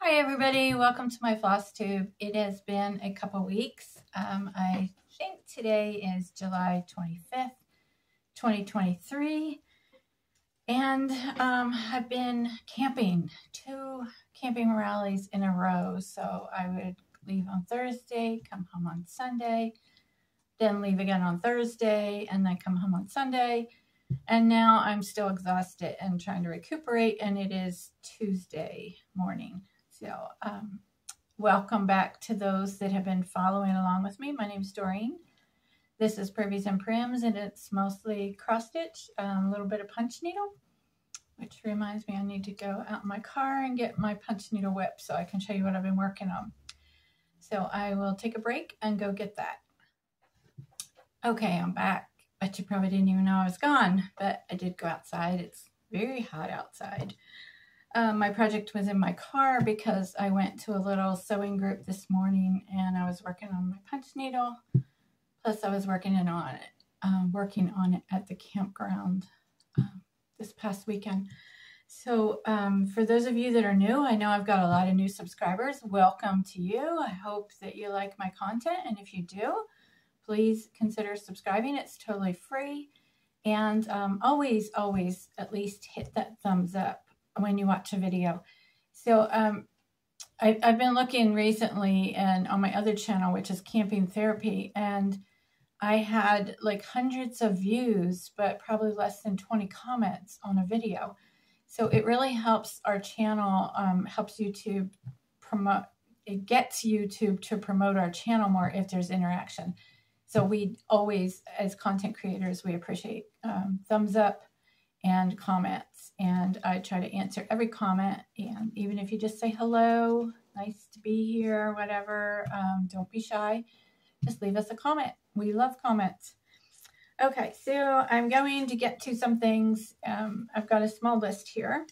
Hi everybody, welcome to my floss tube. It has been a couple weeks. I think today is July 25th, 2023. And I've been camping, 2 camping rallies in a row. So I would leave on Thursday, come home on Sunday, then leave again on Thursday, and then come home on Sunday. And now I'm still exhausted and trying to recuperate, and it is Tuesday morning. So welcome back to those that have been following along with me. My name is Doreen. This is Privies and Prims, and it's mostly cross stitch, a little bit of punch needle, which reminds me I need to go out in my car and get my punch needle whip so I can show you what I've been working on. So I will take a break and go get that. Okay, I'm back. But you probably didn't even know I was gone, but I did go outside. It's very hot outside. My project was in my car because I went to a little sewing group this morning and I was working on my punch needle. Plus I was working on it at the campground this past weekend. So for those of you that are new, I know I've got a lot of new subscribers. Welcome to you. I hope that you like my content, and if you do, please consider subscribing. It's totally free. And always at least hit that thumbs up when you watch a video. So I've been looking recently and on my other channel, which is Camping Therapy, and I had like hundreds of views, but probably less than 20 comments on a video. So it really helps our channel, helps YouTube promote, it gets YouTube to promote our channel more if there's interaction. So we always, as content creators, we appreciate thumbs up and comments. And I try to answer every comment. And even if you just say hello, nice to be here, whatever, don't be shy. Just leave us a comment. We love comments. Okay, so I'm going to get to some things. I've got a small list here.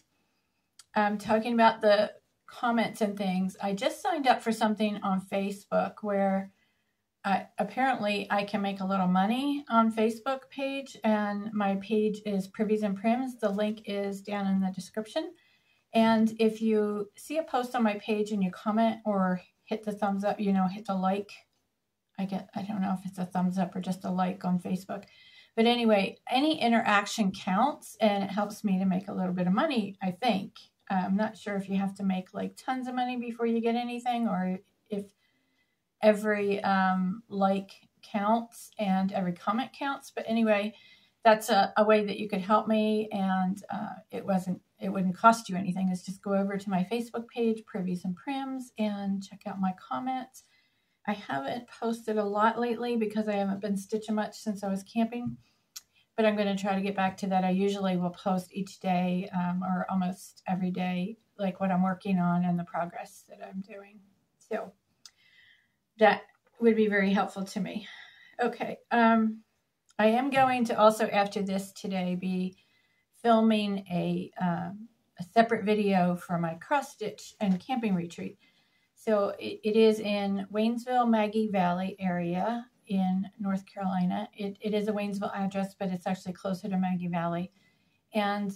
I'm talking about the comments and things. I just signed up for something on Facebook where apparently I can make a little money on Facebook page, and my page is Privies and Prims. The link is down in the description. And if you see a post on my page and you comment or hit the thumbs up, you know, hit the like, I don't know if it's a thumbs up or just a like on Facebook. But anyway, any interaction counts, and it helps me to make a little bit of money, I think. I'm not sure if you have to make like tons of money before you get anything, or if every like counts and every comment counts. But anyway, that's a way that you could help me, and it wouldn't cost you anything. It's just go over to my Facebook page, Privies and Prims, and check out my comments. I haven't posted a lot lately because I haven't been stitching much since I was camping, but I'm going to try to get back to that. I usually will post each day or almost every day, like what I'm working on and the progress that I'm doing. So that would be very helpful to me. Okay. I am going to also, after this today, be filming a separate video for my cross stitch and camping retreat. So it is in Waynesville, Maggie Valley area in North Carolina. It is a Waynesville address, but it's actually closer to Maggie Valley. And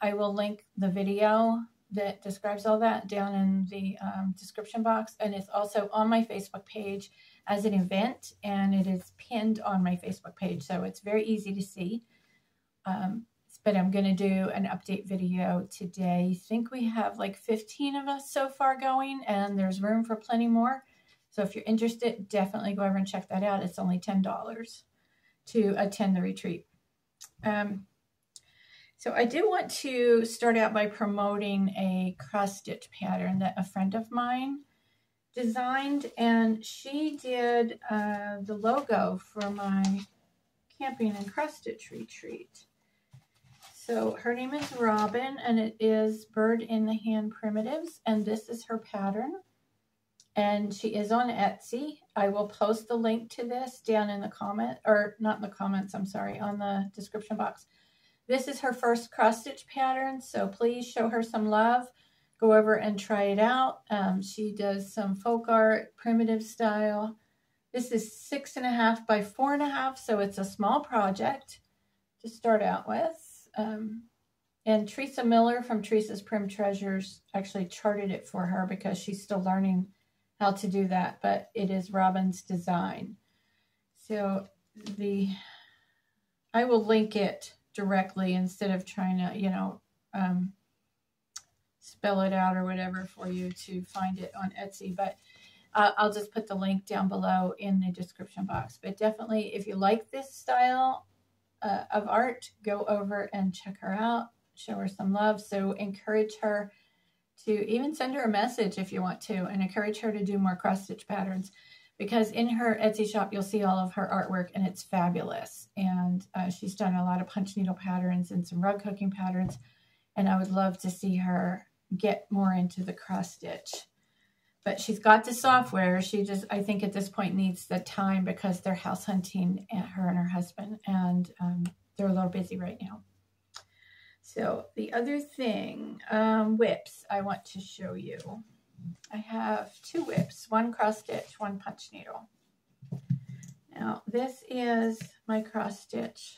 I will link the video that describes all that down in the description box. And it's also on my Facebook page as an event, and it is pinned on my Facebook page. So it's very easy to see. But I'm going to do an update video today. I think we have like 15 of us so far going, and there's room for plenty more. So if you're interested, definitely go over and check that out. It's only $10 to attend the retreat. So I do want to start out by promoting a cross stitch pattern that a friend of mine designed, and she did the logo for my camping and cross stitch retreat. So her name is Robin, and it is Bird in the Hand Primitives, and this is her pattern. And she is on Etsy. I will post the link to this down in the comment, or not in the comments, I'm sorry, on the description box. This is her first cross stitch pattern, so please show her some love. Go over and try it out. She does some folk art, primitive style. This is 6.5 by 4.5, so it's a small project to start out with. And Teresa Miller from Teresa's Prim Treasures actually charted it for her because she's still learning how to do that, but it is Robin's design. So I will link it directly instead of trying to, you know, spell it out or whatever for you to find it on Etsy. But I'll just put the link down below in the description box. But definitely, if you like this style of art, go over and check her out. Show her some love. So encourage her to even send her a message if you want to, and encourage her to do more cross-stitch patterns, because in her Etsy shop, you'll see all of her artwork, and it's fabulous. And she's done a lot of punch needle patterns and some rug hooking patterns, and I would love to see her get more into the cross-stitch. But she's got the software. She just, I think at this point, needs the time because they're house hunting, her and her husband, and they're a little busy right now. So the other thing, whips, I want to show you. I have two whips, one cross stitch, one punch needle. Now this is my cross stitch.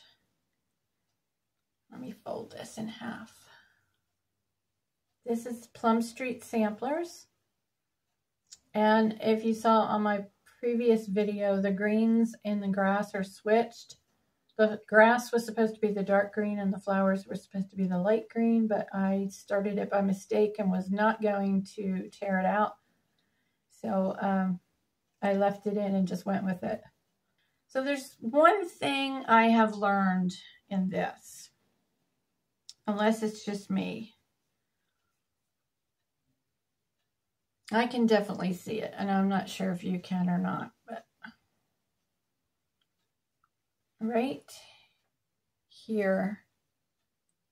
Let me fold this in half. This is Plum Street Samplers. And if you saw on my previous video, the greens in the grass are switched. The grass was supposed to be the dark green and the flowers were supposed to be the light green, but I started it by mistake and was not going to tear it out. So I left it in and just went with it. So there's one thing I have learned in this, unless it's just me. I can definitely see it, and I'm not sure if you can or not, but right here,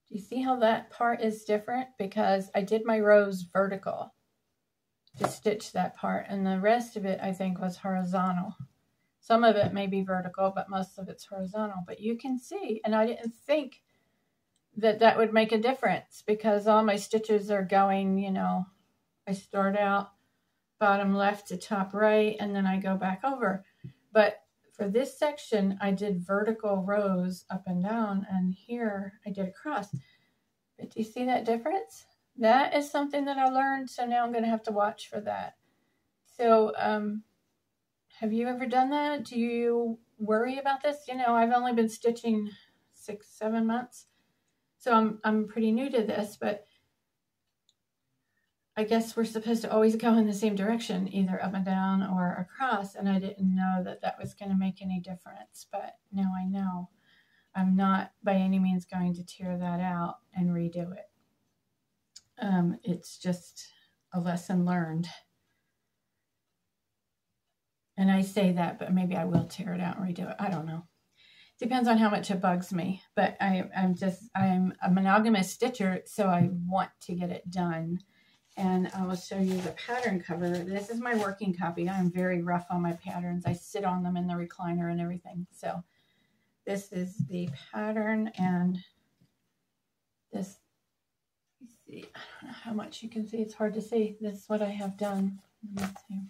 do you see how that part is different? Because I did my rows vertical to stitch that part, and the rest of it I think was horizontal. Some of it may be vertical, but most of it's horizontal. But you can see, and I didn't think that that would make a difference because all my stitches are going, you know, I start out bottom left to top right, and then I go back over. But for this section, I did vertical rows up and down, and here I did a cross. But do you see that difference? That is something that I learned, so now I'm going to have to watch for that. So, have you ever done that? Do you worry about this? You know, I've only been stitching 6-7 months, so I'm pretty new to this, but I guess we're supposed to always go in the same direction, either up and down or across, and I didn't know that that was going to make any difference, but now I know. I'm not by any means going to tear that out and redo it. It's just a lesson learned. And I say that, but maybe I will tear it out and redo it. I don't know. Depends on how much it bugs me, but I'm a monogamous stitcher, so I want to get it done. And I will show you the pattern cover. This is my working copy. I'm very rough on my patterns. I sit on them in the recliner and everything. So this is the pattern, and this, you see, I don't know how much you can see. It's hard to see. This is what I have done. Let's see.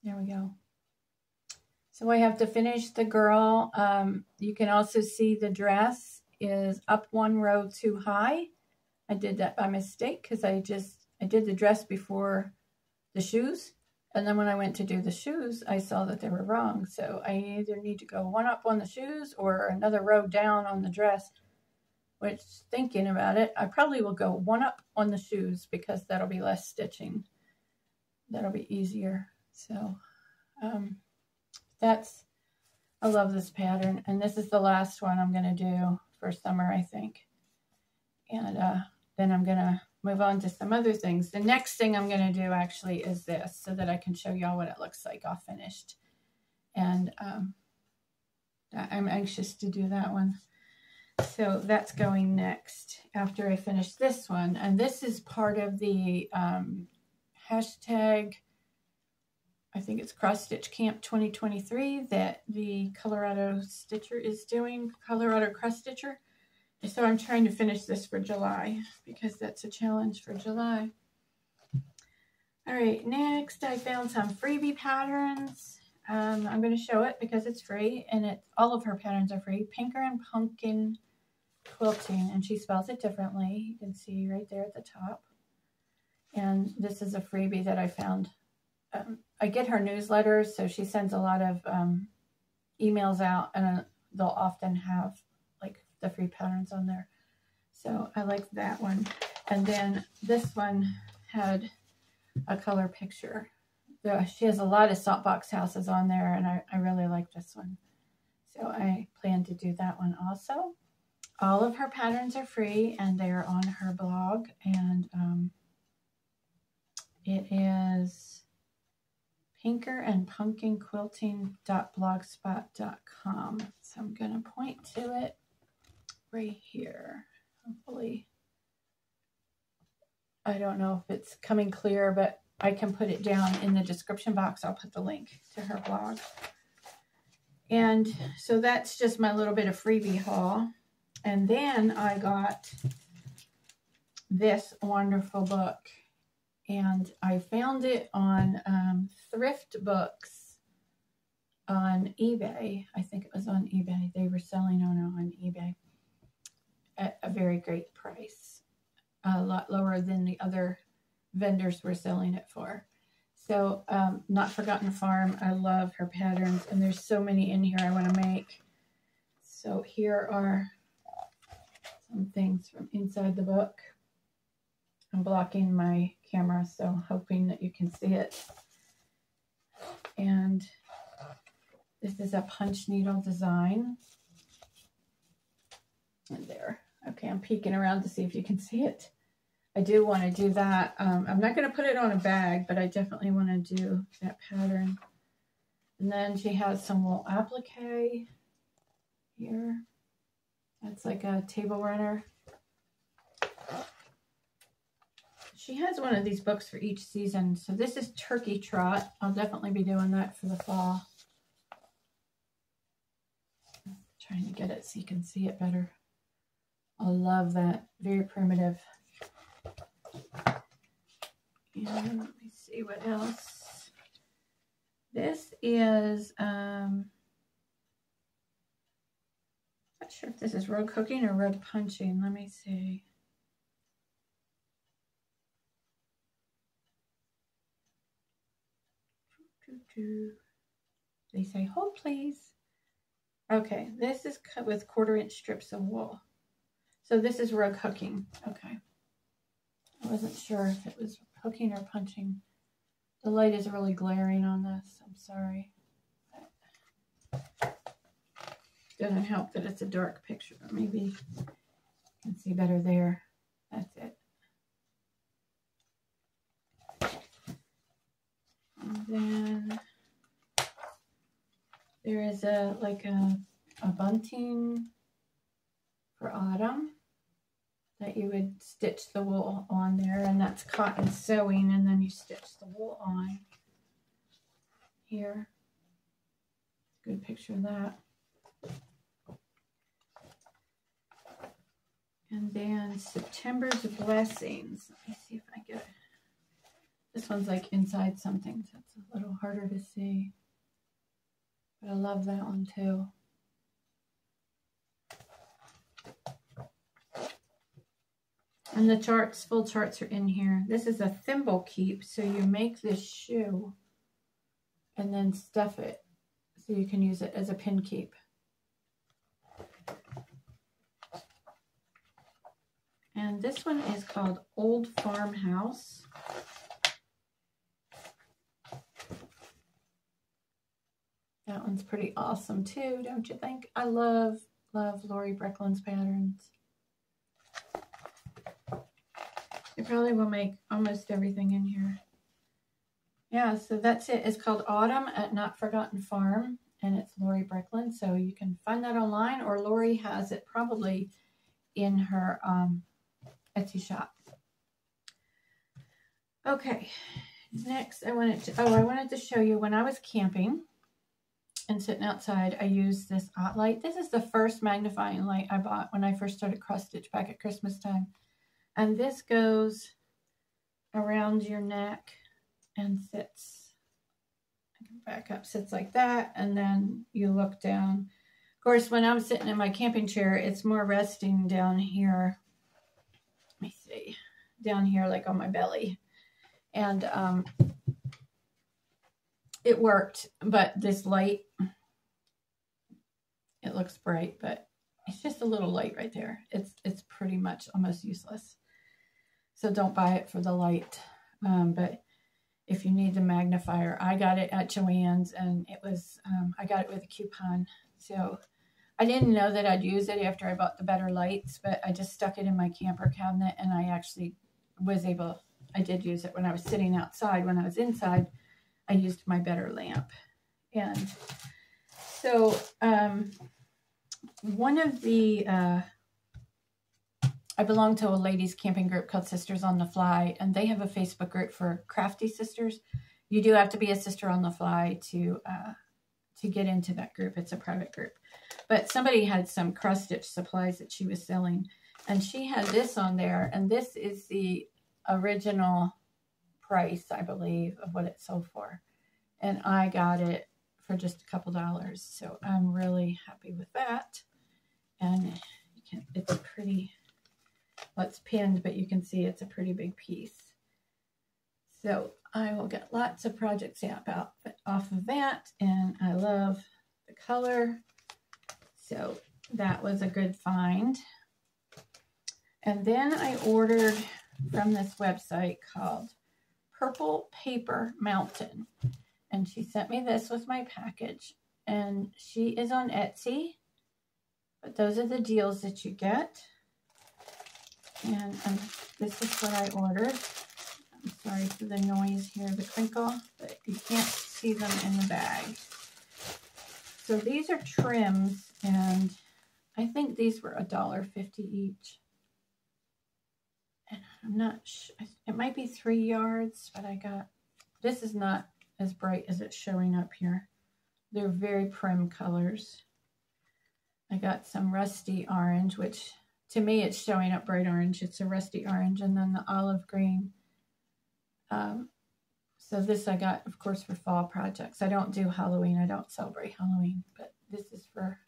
There we go. So I have to finish the girl. You can also see the dress is up one row too high. I did that by mistake because I did the dress before the shoes. And then when I went to do the shoes, I saw that they were wrong. So I either need to go one up on the shoes or another row down on the dress, which, thinking about it, I probably will go one up on the shoes because that'll be less stitching. That'll be easier. So I love this pattern. And this is the last one I'm going to do for summer, I think. And then I'm going to move on to some other things. The next thing I'm going to do actually is this, so that I can show y'all what it looks like all finished. And I'm anxious to do that one. So that's going next after I finish this one. And this is part of the hashtag, I think it's Cross Stitch Camp 2023 that the Colorado Stitcher is doing, Colorado Cross Stitcher. So I'm trying to finish this for July because that's a challenge for July. All right, next I found some freebie patterns. I'm going to show it because it's free, and all of her patterns are free. Pinker and Pumpkin Quilting, and she spells it differently. You can see right there at the top. And this is a freebie that I found. I get her newsletters, so she sends a lot of emails out, and they'll often have like the free patterns on there. So I like that one. And then this one had a color picture. She has a lot of salt box houses on there, and I really like this one. So I plan to do that one also. All of her patterns are free, and they are on her blog, and it is pinkerandpumpkinquilting.blogspot.com. So I'm going to point to it right here. Hopefully, I don't know if it's coming clear, but I can put it down in the description box. I'll put the link to her blog. And so that's just my little bit of freebie haul. And then I got this wonderful book. And I found it on Thrift Books on eBay. I think it was on eBay. They were selling on eBay at a very great price. A lot lower than the other vendors were selling it for. So Not Forgotten Farm, I love her patterns, and there's so many in here I want to make. So here are some things from inside the book. I'm blocking my camera, so hoping that you can see it. And this is a punch needle design. And there. Okay, I'm peeking around to see if you can see it. I do want to do that. I'm not going to put it on a bag, but I definitely want to do that pattern. And then she has some wool applique here. That's like a table runner. She has one of these books for each season. So this is Turkey Trot. I'll definitely be doing that for the fall. I'm trying to get it so you can see it better. I love that. Very primitive. And let me see what else. This is, not sure if this is rug hooking or rug punching. Let me see. They say, hold please. Okay, this is cut with 1/4-inch strips of wool. So this is rug hooking. Okay. I wasn't sure if it was hooking or punching. The light is really glaring on this. I'm sorry. Doesn't help that it's a dark picture. Maybe you can see better there. That's it. And then there is a bunting for autumn that you would stitch the wool on there, and that's cotton sewing, and then you stitch the wool on here. Good picture of that. And then September's Blessings. Let me see if I get it. This one's like inside something, so it's a little harder to see. But I love that one too. And the charts, full charts are in here. This is a thimble keep, so you make this shoe and then stuff it so you can use it as a pin keep. And this one is called Old Farmhouse. That one's pretty awesome too, don't you think? I love Lori Breckland's patterns. You probably will make almost everything in here. Yeah, so that's it. It's called Autumn at Not Forgotten Farm, and it's Lori Breckland. So you can find that online, or Lori has it probably in her Etsy shop. Okay, next I wanted to show you when I was camping and sitting outside, I used this light. This is the first magnifying light I bought when I first started cross stitch back at Christmas time. And this goes around your neck and sits, I can back up, sits like that, and then you look down. Of course, when I'm sitting in my camping chair, it's more resting down here. Let me see. Down here, like on my belly. And it worked, but this light, it looks bright, but it's just a little light right there. It's pretty much almost useless. So don't buy it for the light. But if you need the magnifier, I got it at Joann's, and it was, I got it with a coupon. So I didn't know that I'd use it after I bought the better lights, but I just stuck it in my camper cabinet, and I actually was able, I did use it when I was sitting outside. When I was inside, I used my better lamp. And so one of the, I belong to a ladies camping group called Sisters on the Fly, and they have a Facebook group for crafty sisters. You do have to be a sister on the fly to get into that group. It's a private group. But somebody had some cross stitch supplies that she was selling, and she had this on there, and this is the original price, I believe, of what it sold for. And I got it for just a couple dollars. So I'm really happy with that. And it's pretty, well, it's pinned, but you can see it's a pretty big piece. So I will get lots of projects off of that. And I love the color. So that was a good find. And then I ordered from this website called Purple Paper Mountain. And she sent me this with my package. And she is on Etsy. But those are the deals that you get. And this is what I ordered. I'm sorry for the noise here, the crinkle, but you can't see them in the bag. So these are trims, and I think these were $1.50 each. And I'm not sure, it might be 3 yards, but I got, this is not as bright as it's showing up here. They're very prim colors. I got some rusty orange, which to me it's showing up bright orange. It's a rusty orange, and then the olive green. So this I got, of course, for fall projects. I don't do Halloween. I don't celebrate Halloween, but this is for,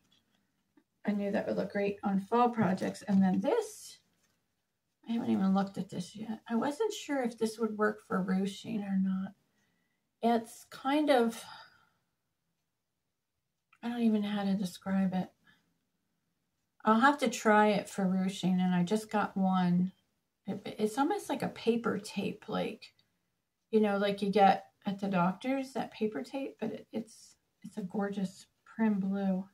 I knew that would look great on fall projects. And then this, I haven't even looked at this yet. I wasn't sure if this would work for ruching or not. It's kind of, I don't even know how to describe it. I'll have to try it for ruching, and I just got one. It's almost like a paper tape, like, you know, like you get at the doctor's, that paper tape, but it's a gorgeous prim blue.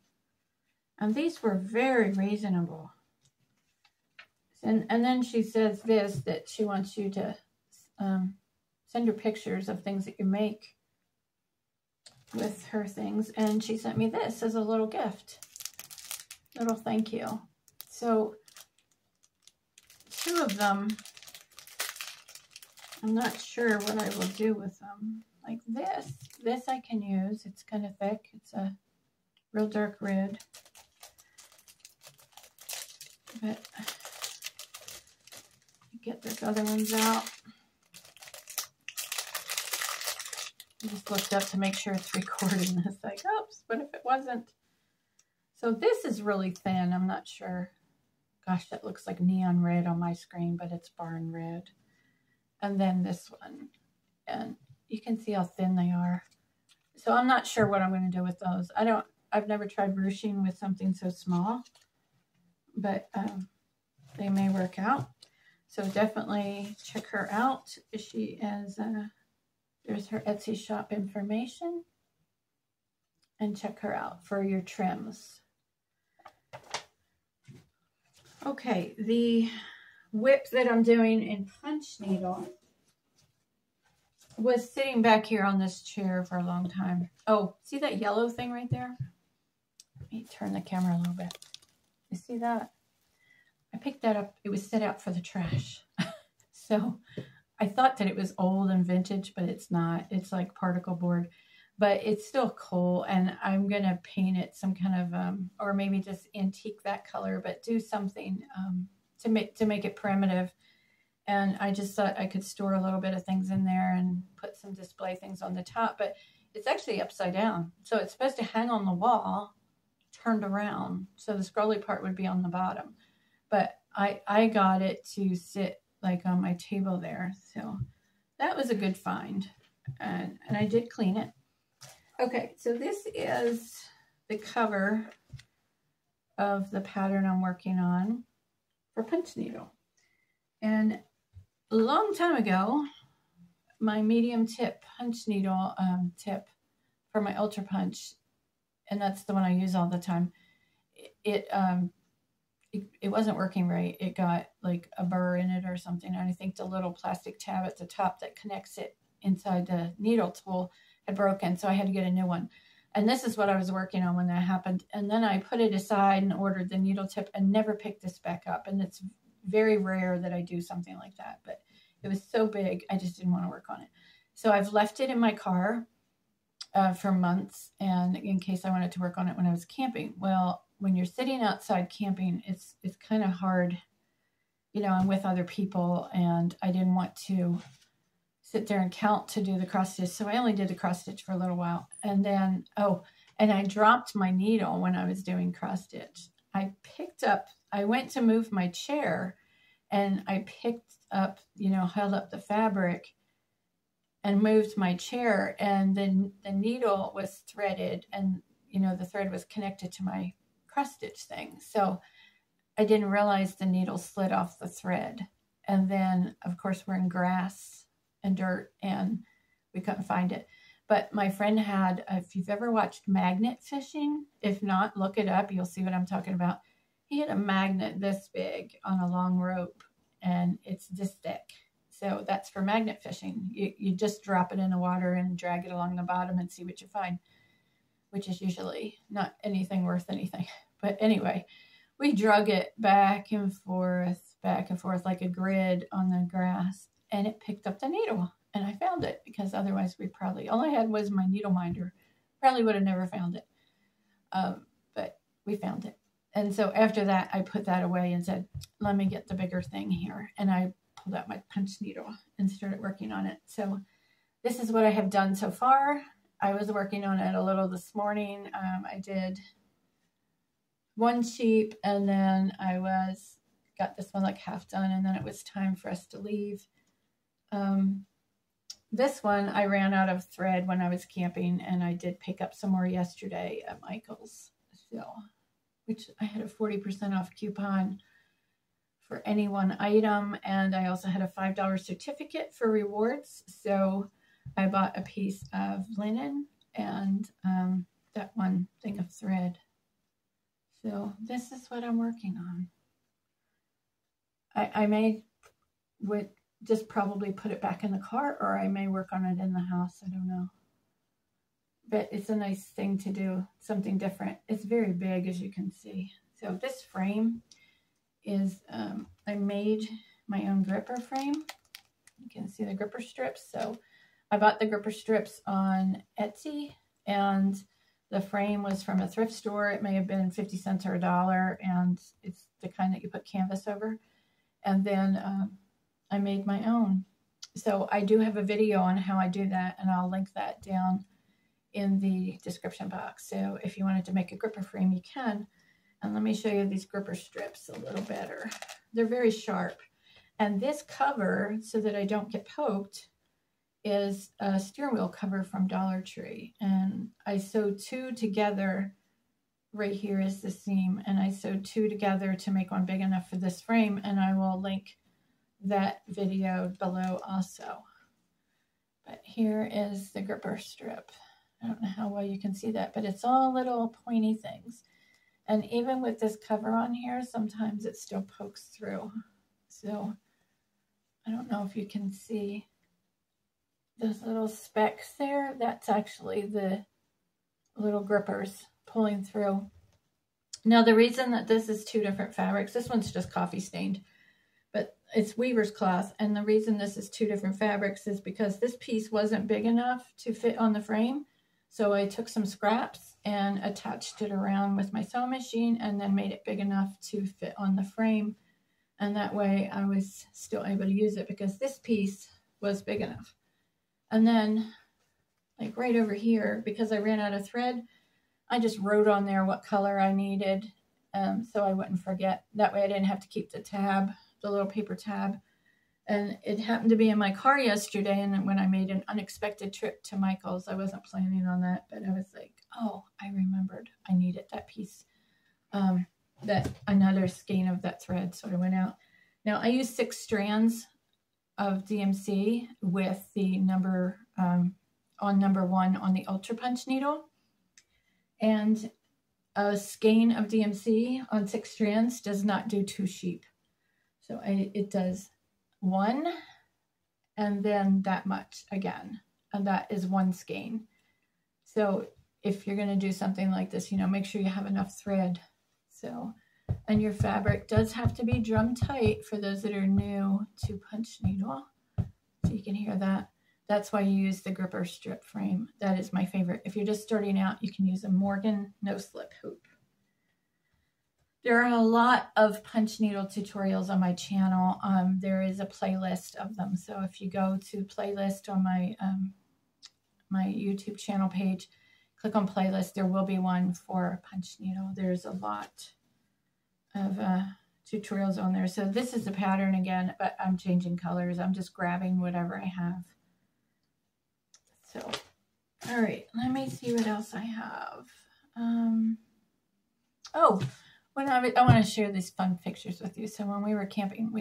And these were very reasonable. And then she says this, that she wants you to send her pictures of things that you make with her things. And she sent me this as a little gift. Little thank you. So 2 of them, I'm not sure what I will do with them. Like this I can use. It's kind of thick. It's a real dark red. But get those other ones out. I just looked up to make sure it's recording this. Like, oops, what if it wasn't? So this is really thin. I'm not sure. Gosh, that looks like neon red on my screen, but it's barn red. And then this one. And you can see how thin they are. So I'm not sure what I'm going to do with those. I've never tried ruching with something so small, but they may work out. So definitely check her out. She is, there's her Etsy shop information. And check her out for your trims. Okay, the whip that I'm doing in punch needle was sitting back here on this chair for a long time. Oh, see that yellow thing right there? Let me turn the camera a little bit. You see that? I picked that up. It was set out for the trash. So I thought that it was old and vintage, but it's not. It's like particle board. But it's still cool, and I'm going to paint it some kind of, or maybe just antique that color, but do something to make it primitive. And I just thought I could store a little bit of things in there and put some display things on the top, but it's actually upside down. So it's supposed to hang on the wall, turned around. So the scrolly part would be on the bottom. But I got it to sit like on my table there. So that was a good find. And I did clean it. Okay, so this is the cover of the pattern I'm working on for punch needle. And a long time ago, my medium tip punch needle tip for my ultra punch, and that's the one I use all the time, it wasn't working right. It got like a burr in it or something. And I think the little plastic tab at the top that connects it inside the needle tool had broken. So I had to get a new one. And this is what I was working on when that happened. And then I put it aside and ordered the needle tip and never picked this back up. And it's very rare that I do something like that. But it was so big, I just didn't want to work on it. So I've left it in my car for months, and in case I wanted to work on it when I was camping. Well, when you're sitting outside camping, it's kind of hard. You know, I'm with other people, and I didn't want to sit there and count to do the cross stitch. So I only did the cross stitch for a little while. And then, and I dropped my needle when I was doing cross stitch. I went to move my chair, and I picked up, held up the fabric and moved my chair, and then the needle was threaded, and, the thread was connected to my cross stitch thing. So I didn't realize the needle slid off the thread. And then, of course, we're in grass and dirt, and we couldn't find it. But my friend had, if you've ever watched magnet fishing, if not, look it up. You'll see what I'm talking about. He had a magnet this big on a long rope, and it's this thick. So that's for magnet fishing. You just drop it in the water and drag it along the bottom and see what you find, which is usually not anything worth anything. But anyway, we drug it back and forth like a grid on the grass, and it picked up the needle. And I found it, because otherwise all I had was my needle minder. Probably would have never found it. But we found it. And so after that, I put that away and said, let me get the bigger thing here. And I pulled out my punch needle and started working on it. So this is what I have done so far. I was working on it a little this morning. I did one sheep, and then got this one like half done, and then it was time for us to leave. This one, I ran out of thread when I was camping, and I did pick up some more yesterday at Michael's. So, which I had a 40% off coupon for any one item, and I also had a $5 certificate for rewards. So I bought a piece of linen and that one thing of thread. So this is what I'm working on. I would just probably put it back in the car, or I may work on it in the house. I don't know. But it's a nice thing to do, something different. It's very big, as you can see. So this frame is, I made my own gripper frame. You can see the gripper strips. So I bought the gripper strips on Etsy, and the frame was from a thrift store. It may have been 50 cents or $1, and it's the kind that you put canvas over. And then I made my own. So I do have a video on how I do that, and I'll link that down in the description box. So if you wanted to make a gripper frame, you can. And let me show you these gripper strips a little better. They're very sharp. And this cover, so that I don't get poked, is a steering wheel cover from Dollar Tree. And I sewed two together. Right here is the seam. And I sewed two together to make one big enough for this frame. And I will link that video below also. But here is the gripper strip. I don't know how well you can see that, but it's all little pointy things. And even with this cover on here, sometimes it still pokes through. So I don't know if you can see those little specks there. That's actually the little grippers pulling through. Now, the reason that this is two different fabrics, this one's just coffee stained, but it's weaver's cloth. And the reason this is two different fabrics is because this piece wasn't big enough to fit on the frame. So I took some scraps and attached it around with my sewing machine, and then made it big enough to fit on the frame. And that way I was still able to use it, because this piece was big enough. And then, like right over here, because I ran out of thread, I just wrote on there what color I needed, so I wouldn't forget. That way I didn't have to keep the tab, the little paper tab. And it happened to be in my car yesterday, and when I made an unexpected trip to Michael's, I wasn't planning on that, but I was like, oh, I remembered I needed that piece, that another skein of that thread, so I went out. Now, I used 6 strands of DMC with the number, on number 1 on the Ultra Punch needle, and a skein of DMC on 6 strands does not do 2 sheep. So it does 1 and then that much again, and that is 1 skein. So if you're going to do something like this, you know, make sure you have enough thread. So, and your fabric does have to be drum tight for those that are new to punch needle, so you can hear that. That's why you use the gripper strip frame. That is my favorite. If you're just starting out, you can use a Morgan no slip hoop. There are a lot of punch needle tutorials on my channel. There is a playlist of them. So if you go to playlist on my my YouTube channel page, click on playlist, there will be one for punch needle. There's a lot of tutorials on there. So this is the pattern again, but I'm changing colors. I'm just grabbing whatever I have. So, all right, let me see what else I have. Oh, I want to share these fun pictures with you. So when we were camping,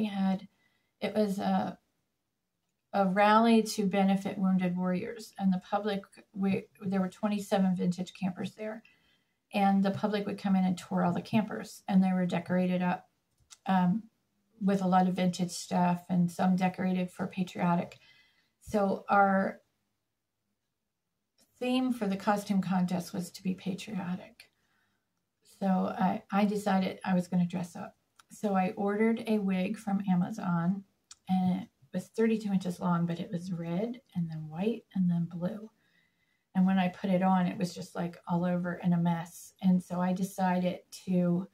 it was a rally to benefit wounded warriors, and the public, there were 27 vintage campers there, and the public would come in and tour all the campers, and they were decorated up with a lot of vintage stuff, and some decorated for patriotic. So our theme for the costume contest was to be patriotic. So I decided I was going to dress up. So I ordered a wig from Amazon, and it was 32 inches long, but it was red and then white and then blue. And when I put it on, it was just like all over in a mess. And so I decided to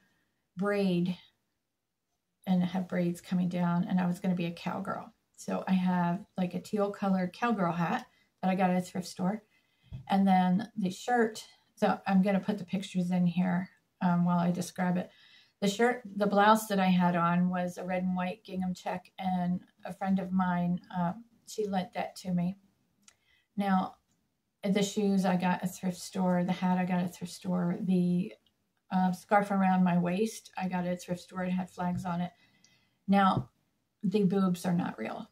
braid and have braids coming down, and I was going to be a cowgirl. So I have like a teal colored cowgirl hat that I got at a thrift store. And then the shirt, so I'm going to put the pictures in here while I describe it. The blouse that I had on was a red and white gingham check, and a friend of mine, she lent that to me. Now, the shoes I got at a thrift store, the hat I got at a thrift store, the scarf around my waist I got at a thrift store. It had flags on it. Now, the boobs are not real.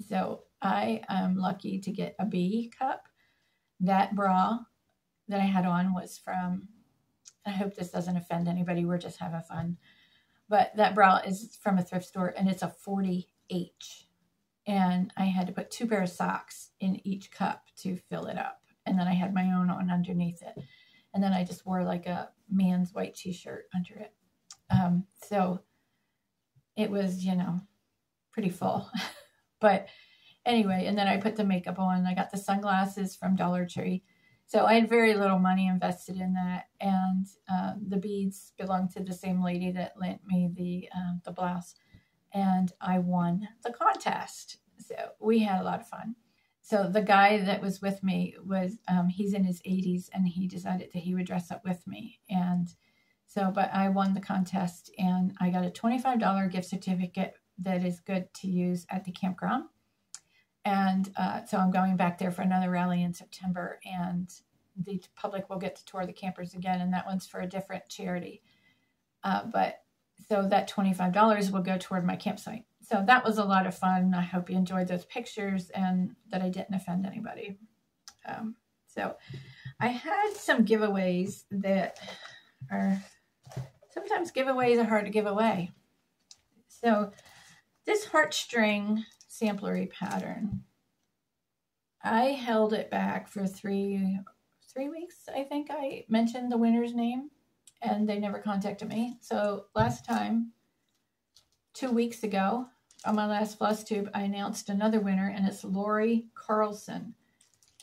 So I am lucky to get a B cup. That bra that I had on was from, I hope this doesn't offend anybody, we're just having fun, but that bra is from a thrift store, and it's a 40H, and I had to put 2 pairs of socks in each cup to fill it up, and then I had my own on underneath it, and then I just wore like a man's white t-shirt under it. So it was, you know, pretty full. But anyway, and then I put the makeup on. I got the sunglasses from Dollar Tree. So I had very little money invested in that, and the beads belonged to the same lady that lent me the blouse, and I won the contest. So we had a lot of fun. So the guy that was with me was, he's in his 80s, and he decided that he would dress up with me. And so, but I won the contest, and I got a $25 gift certificate that is good to use at the campground. And so I'm going back there for another rally in September, and the public will get to tour the campers again, and that one's for a different charity. But so that $25 will go toward my campsite. So that was a lot of fun. I hope you enjoyed those pictures and that I didn't offend anybody. So I had some giveaways that are, sometimes giveaways are hard to give away. So this heartstring samplery pattern, I held it back for three weeks. I think I mentioned the winner's name, and they never contacted me. So last time, 2 weeks ago, on my last flosstube, I announced another winner, and it's Lori Carlson.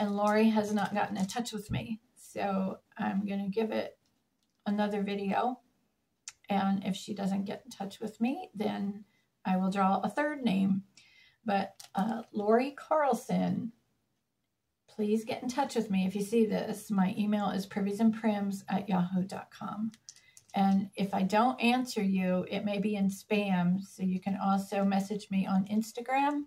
And Lori has not gotten in touch with me. So I'm going to give it another video. And if she doesn't get in touch with me, then I will draw a third name. But Lori Carlson, please get in touch with me if you see this. My email is priviesandprims@yahoo.com. And if I don't answer you, it may be in spam. So you can also message me on Instagram.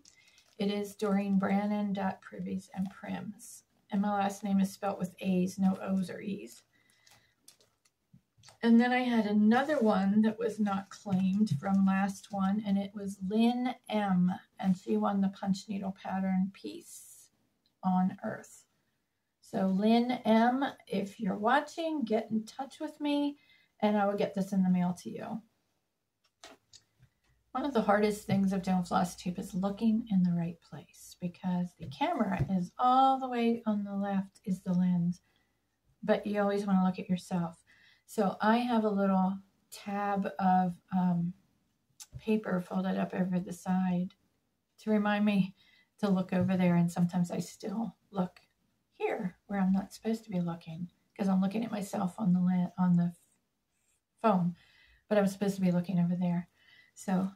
It is DoreenBrannan.priviesandprims. And my last name is spelled with A's, no O's or E's. And then I had another one that was not claimed from last one, and it was Lynn M. And she won the punch needle pattern Peace on Earth. So Lynn M., if you're watching, get in touch with me, and I will get this in the mail to you. One of the hardest things of doing floss tube is looking in the right place, because the camera is all the way on the left is the lens, but you always want to look at yourself. So I have a little tab of paper folded up over the side to remind me to look over there, and sometimes I still look here where I'm not supposed to be looking because I'm looking at myself on the phone, but I'm supposed to be looking over there. So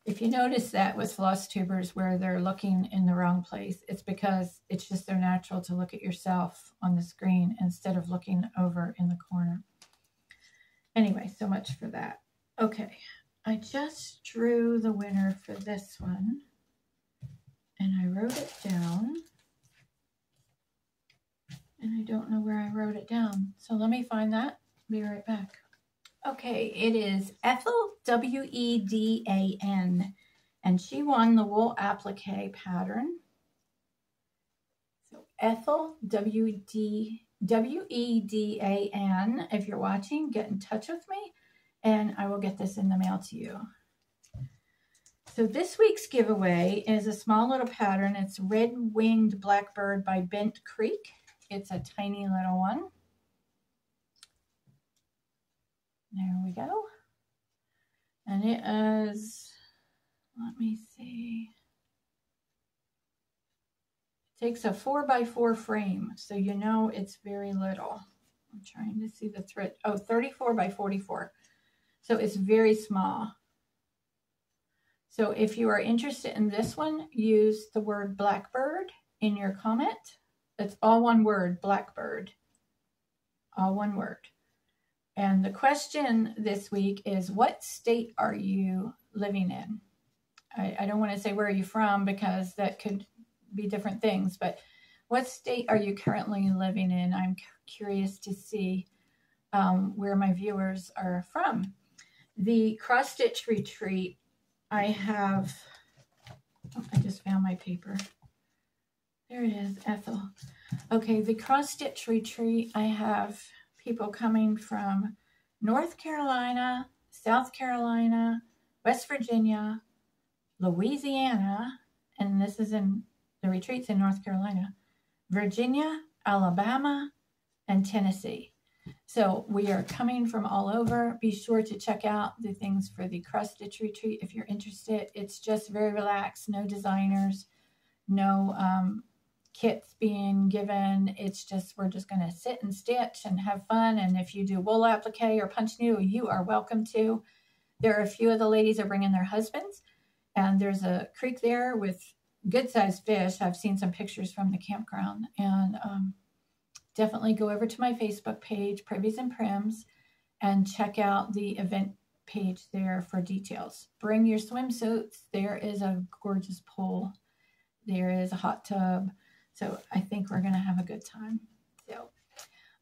if you notice that with floss tubers where they're looking in the wrong place, it's because it's just their natural to look at yourself on the screen instead of looking over in the corner. Anyway, so much for that. Okay, I just drew the winner for this one, and I wrote it down, and I don't know where I wrote it down. So let me find that. Be right back. Okay, it is Ethel, W-E-D-A-N, and she won the wool applique pattern. So Ethel, W-E-D-A-N. If you're watching, get in touch with me, and I will get this in the mail to you. So this week's giveaway is a small little pattern. It's Red Winged Blackbird by Bent Creek. It's a tiny little one. There we go. And it is, let me see. It takes a 4x4 frame, so you know it's very little. I'm trying to see the thread. Oh, 34 by 44. So it's very small. So if you are interested in this one, use the word blackbird in your comment. It's all one word, blackbird. All one word. And the question this week is, what state are you living in? I don't want to say where are you from because that could be different things, but what state are you currently living in? I'm curious to see where my viewers are from. The cross stitch retreat, I have, oh, I just found my paper. There it is, Ethel. Okay, the cross stitch retreat, I have people coming from North Carolina, South Carolina, West Virginia, Louisiana, and this is in the retreats in North Carolina, Virginia, Alabama, and Tennessee. So we are coming from all over. Be sure to check out the things for the cross stitch retreat if you're interested. It's just very relaxed, no designers, no kits being given. It's just, we're just going to sit and stitch and have fun. And if you do wool applique or punch needle, you are welcome to. There are a few of the ladies are bringing their husbands, and there's a creek there with good-sized fish. I've seen some pictures from the campground, and definitely go over to my Facebook page, Privies and Prims, and check out the event page there for details. Bring your swimsuits. There is a gorgeous pool. There is a hot tub. So I think we're going to have a good time. So,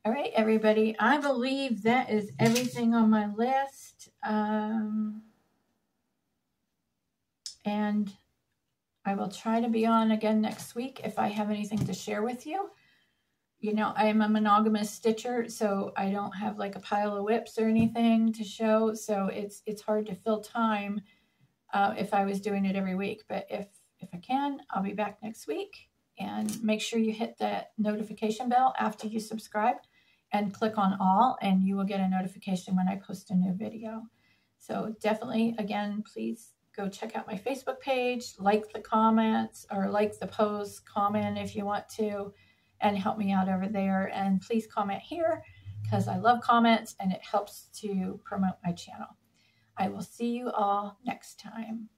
all right, everybody. I believe that is everything on my list. And I will try to be on again next week if I have anything to share with you. You know, I am a monogamous stitcher, so I don't have like a pile of whips or anything to show. So it's hard to fill time if I was doing it every week. But if I can, I'll be back next week. And make sure you hit that notification bell after you subscribe and click on all, and you will get a notification when I post a new video. So definitely, again, please go check out my Facebook page, like the comments or like the post, comment if you want to, and help me out over there. And please comment here because I love comments and it helps to promote my channel. I will see you all next time.